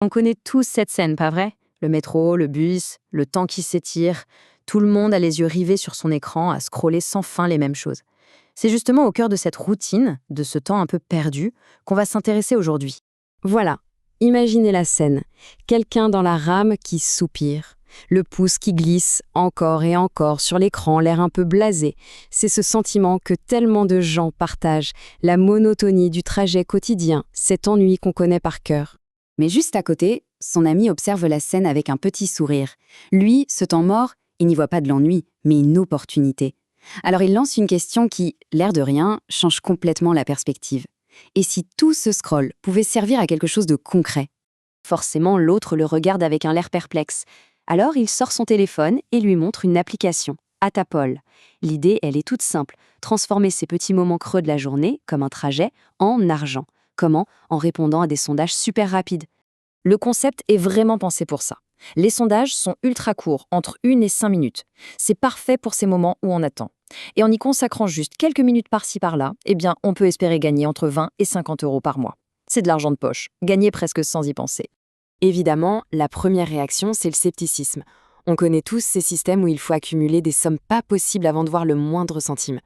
On connaît tous cette scène, pas vrai? Le métro, le bus, le temps qui s'étire, tout le monde a les yeux rivés sur son écran à scroller sans fin les mêmes choses. C'est justement au cœur de cette routine, de ce temps un peu perdu, qu'on va s'intéresser aujourd'hui. Voilà, imaginez la scène. Quelqu'un dans la rame qui soupire. Le pouce qui glisse encore et encore sur l'écran, l'air un peu blasé. C'est ce sentiment que tellement de gens partagent, la monotonie du trajet quotidien, cet ennui qu'on connaît par cœur. Mais juste à côté, son ami observe la scène avec un petit sourire. Lui, ce temps mort, il n'y voit pas de l'ennui, mais une opportunité. Alors il lance une question qui, l'air de rien, change complètement la perspective. Et si tout ce scroll pouvait servir à quelque chose de concret? Forcément, l'autre le regarde avec un air perplexe. Alors il sort son téléphone et lui montre une application, Atapol. L'idée, elle est toute simple, transformer ces petits moments creux de la journée, comme un trajet, en argent. Comment? En répondant à des sondages super rapides. Le concept est vraiment pensé pour ça. Les sondages sont ultra courts, entre 1 et 5 minutes. C'est parfait pour ces moments où on attend. Et en y consacrant juste quelques minutes par-ci par-là, eh bien, on peut espérer gagner entre 20 et 50 euros par mois. C'est de l'argent de poche, gagné presque sans y penser. Évidemment, la première réaction, c'est le scepticisme. On connaît tous ces systèmes où il faut accumuler des sommes pas possibles avant de voir le moindre centime.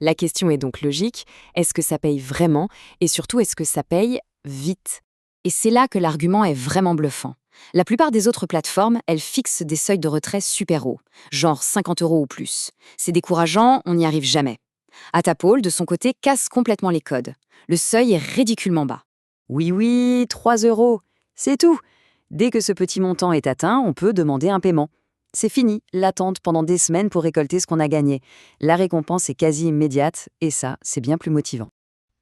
La question est donc logique, est-ce que ça paye vraiment? Et surtout, est-ce que ça paye vite? Et c'est là que l'argument est vraiment bluffant. La plupart des autres plateformes, elles fixent des seuils de retrait super hauts, genre 50 euros ou plus. C'est décourageant, on n'y arrive jamais. Atapol, de son côté, casse complètement les codes. Le seuil est ridiculement bas. Oui, 3 euros, c'est tout. Dès que ce petit montant est atteint, on peut demander un paiement. C'est fini, l'attente pendant des semaines pour récolter ce qu'on a gagné. La récompense est quasi immédiate, et ça, c'est bien plus motivant.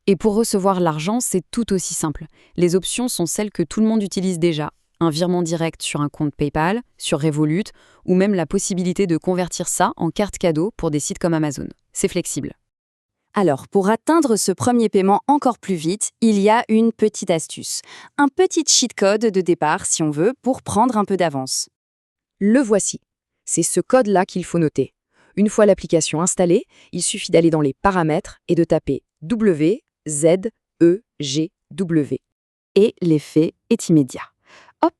Et pour recevoir l'argent, c'est tout aussi simple. Les options sont celles que tout le monde utilise déjà. Un virement direct sur un compte PayPal, sur Revolut, ou même la possibilité de convertir ça en carte cadeau pour des sites comme Amazon. C'est flexible. Alors, pour atteindre ce premier paiement encore plus vite, il y a une petite astuce. Un petit cheat code de départ, si on veut, pour prendre un peu d'avance. Le voici. C'est ce code-là qu'il faut noter. Une fois l'application installée, il suffit d'aller dans les paramètres et de taper WZEGW. Et l'effet est immédiat. Hop,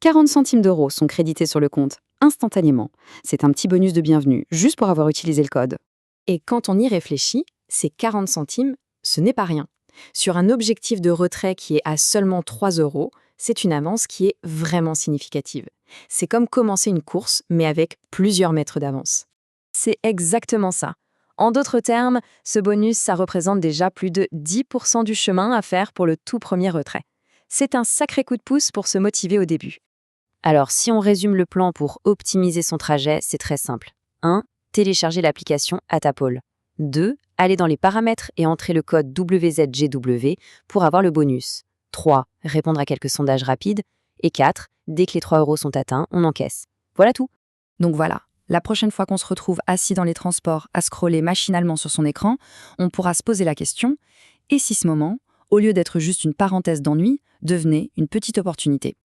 40 centimes d'euros sont crédités sur le compte, instantanément. C'est un petit bonus de bienvenue, juste pour avoir utilisé le code. Et quand on y réfléchit, ces 40 centimes, ce n'est pas rien. Sur un objectif de retrait qui est à seulement 3 euros, c'est une avance qui est vraiment significative. C'est comme commencer une course, mais avec plusieurs mètres d'avance. C'est exactement ça. En d'autres termes, ce bonus, ça représente déjà plus de 10% du chemin à faire pour le tout premier retrait. C'est un sacré coup de pouce pour se motiver au début. Alors, si on résume le plan pour optimiser son trajet, c'est très simple. 1. Télécharger l'application Atapol. 2. Aller dans les paramètres et entrer le code WZGW pour avoir le bonus. 3. Répondre à quelques sondages rapides. Et 4. Dès que les 3 euros sont atteints, on encaisse. Voilà tout. Donc voilà, la prochaine fois qu'on se retrouve assis dans les transports à scroller machinalement sur son écran, on pourra se poser la question, et si ce moment, au lieu d'être juste une parenthèse d'ennui, devenait une petite opportunité?